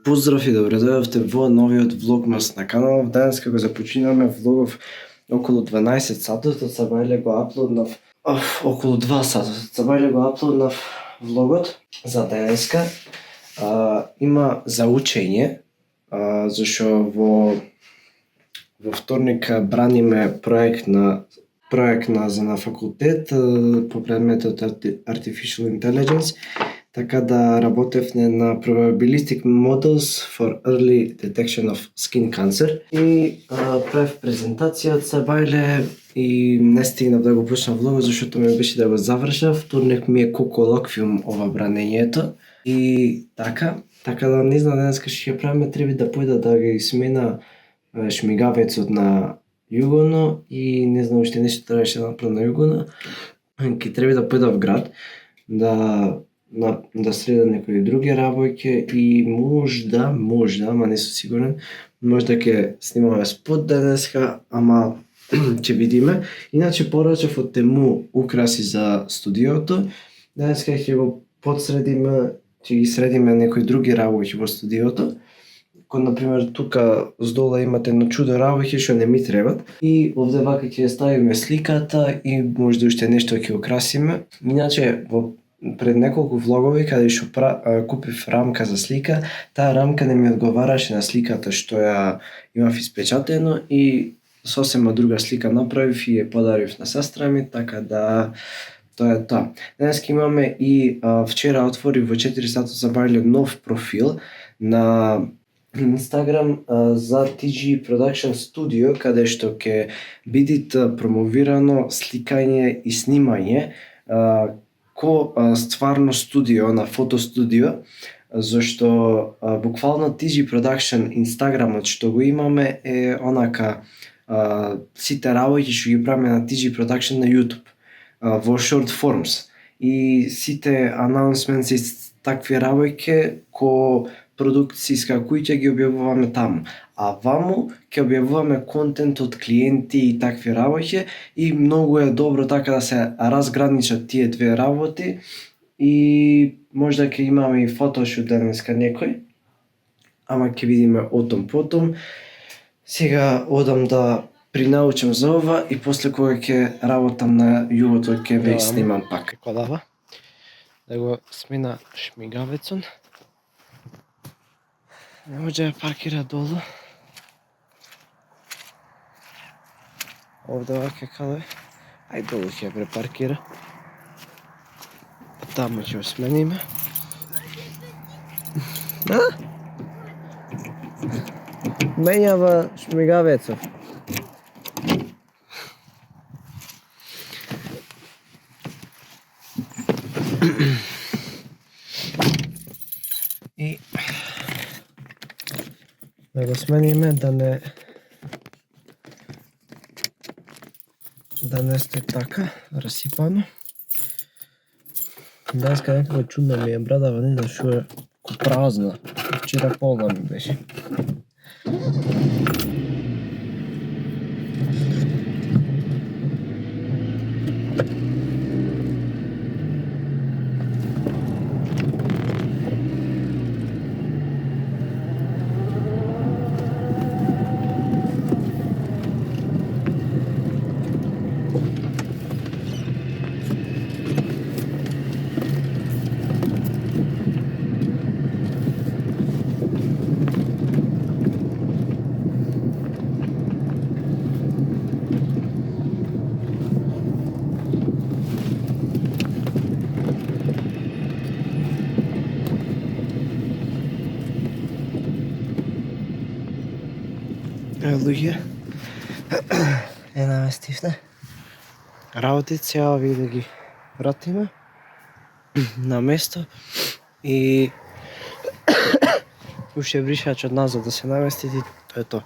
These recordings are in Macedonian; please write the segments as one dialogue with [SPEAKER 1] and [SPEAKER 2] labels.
[SPEAKER 1] Поздрав и добре дојдовте во новиот влогмас на каналов. Денес како започинаме влогов околу 12 сатот, од Сабајле го аплоднав околу 2 сата. Сабајле го аплоднав влогот за денеска. Има за учење, зашто во вторник браниме проект на факултет по предметот Artificial Intelligence, така да работевме на Probabilistic Models for Early Detection of Skin Cancer и правев презентација од Сабајле и не стигнав да го почнам влогот зашто ми беше да го завршав. Вторник ми е колоквиум ова бранењето и така да не знам денеска што ќе правиме, треба да појда да ги смена шмигавецот на Југоно и не знам уште нешто требаше да направам на Југоно. Ќе треба да појдам в град да средам некои други работи и можда, ама не сум сигурен, можда ќе снимаме спот денеска, ама ќе видиме. Иначе порачав од Тему украси за студиото. Денеска ќе го подсредиме, ќе ги средиме некои други работи во студиото. Кој например тука здола имате едно чудо работи што не ми требат и овде вака ќе ставиме сликата и можда уште нешто ќе украсиме. Иначе пред неколку влогови каде што купив рамка за слика, таа рамка не ми одговараше на сликата што ја имав испечатено и сосема друга слика направив и ја подарив на сестра ми, така да тоа е тоа. Денеска имаме и вчера отворив во 4 сата Сабајле нов профил на Instagram за TG Production Studio, каде што ќе биде промовирано сликање и снимање ко стварно студио, на фотостудио, зашто буквално TG Production Инстаграмот што го имаме е онака сите работи што ги правиме на TG Production на YouTube во short forms и сите announcements и такви работи ко продукцијска куќа ги објавуваме таму, а ваму ќе објавуваме контент од клиенти и такви работи и многу е добро така да се разграничат тие две работи и можда ќе имаме и фотошут денеска некој, ама ќе видиме отом потом. Сега одам да принаучам за ова и после кога ќе работам на југото ќе ве снимам пак. Како да го смена шмигавецот. Не може да паркира долу. Овде вака каде? Ајде долу ќе препаркира. Таму ќе го смениме. Менјава шмигавецот. И да го смениме да не сте така расипано. Денеска некако чудно ми е брадава, не знам што е празна. Вчера полна ми беше. Луѓе, наместивме работите, сега овие да ги вратиме на место и уште бришачот назад да се намести и тоа е тоа.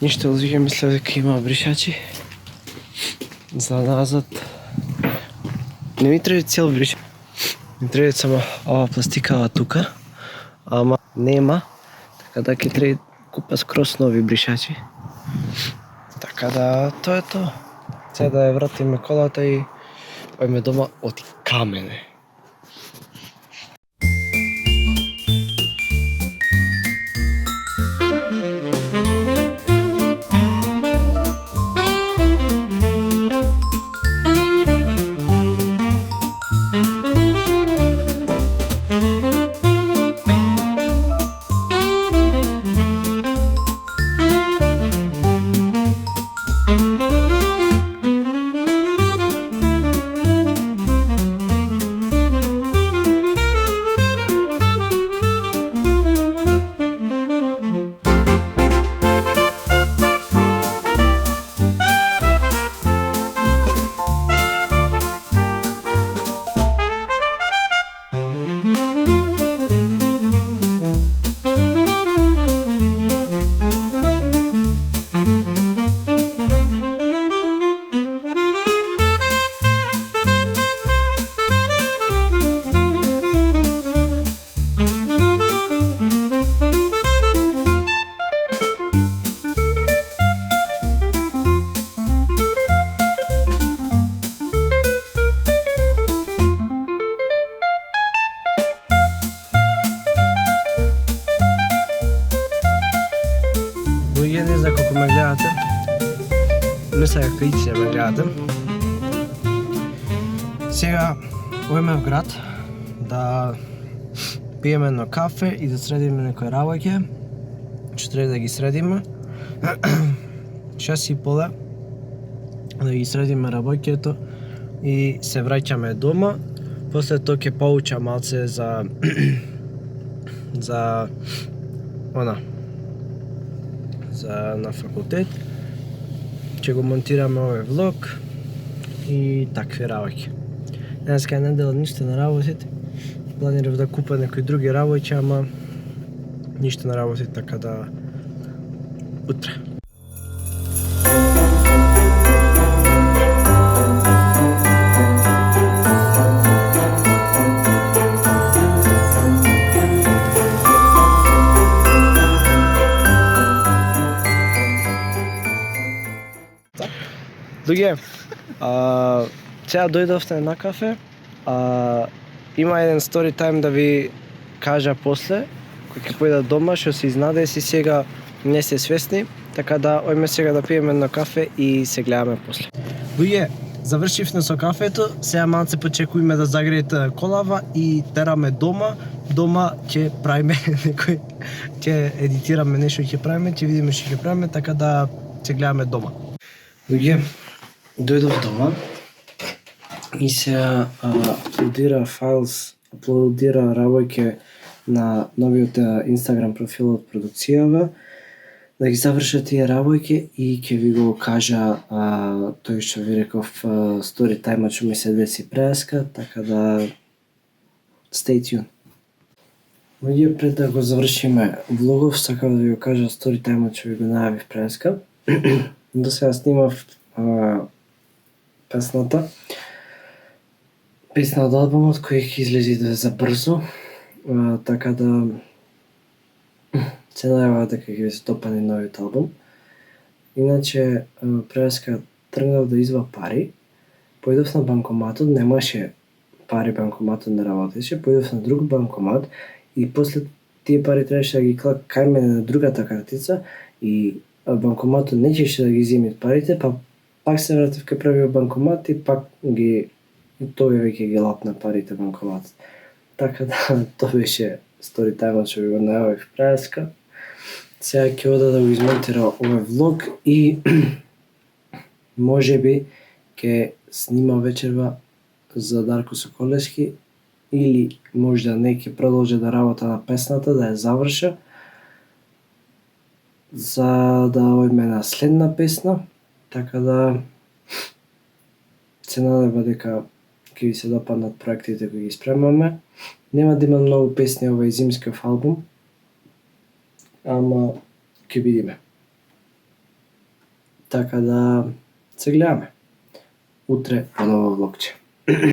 [SPEAKER 1] Ништо, луѓе, мислев дека има бришачи за назад. Не ми треба цел бришач, ми треба само ова пластикава тука, ама нема, така да ќе треба купа скроз нови бришачи. Така да тоа е тоа. Сега да ја вратиме колата и ојме дома од камене. мисля дека иќе ме гледате. Сега, ојме в град да пиеме едно кафе и да средиме некои работи, што треба да ги средиме. 6:30 да ги средиме работите и се враќаме дома. После тоа ќе поучам малце за на факултет. Ќе го монтираме овој влог и такви работи. Денеска е недела, ништо не работите. Планирав да купам некои други работи, ама ништо не работи, така да утре. Луѓе, сега дојдовте на кафе, има еден story time да ви кажа после, кој ќе појда дома, што се изнадеси сега, не се свесни, така да ојме сега да пиеме едно кафе и се гледаме после. Луѓе, завршивме со кафето, сега малце почекуваме да загреете колава и тераме дома. Дома ќе правиме некој, ќе едитираме нешто, ќе правиме, ќе видиме што ќе правиме, така да се гледаме дома. Луѓе, дојдов дома и сега аплодира файлс, аплодира работи на новиот Instagram профил од продукцијава, да ги завршат тие работи и ќе ви го кажа тој што ви реков story time што ми се деси преска, така да stay tuned. Луѓе, пред да го завршиме влогов, сакам да ви го кажа story time што ви го најавив преска. До сега снимав песната од албумот кој ќе излезе за брзо, така да се најава дека ќе ви се допадне новиот албум. Иначе, преска тргнав да извадам пари, појдов на банкоматот, немаше пари, банкоматот не работеше, појдов на друг банкомат и после тие пари требаше да ги кај мене на другата картица и банкоматот не ćеше да ги земи парите, па пак се вратив кај првиот банкомат и пак тој веќе ги лапна парите банкоматот. Така да, тоа беше story time што ви го најавив преска. Сега ќе ода да го измонтира овој влог и можеби ќе снима вечерва за Дарко Соколевски или можда не, ќе продолжи да работа на песната, да ја заврша, за да ојме на следна песна, така да се надева дека ќе ви се допаднат проектите кои ги спремаме. Нема да има многу песни овој зимскиот албум, ама ќе видиме. Така да се гледаме. Утре по ново влогче.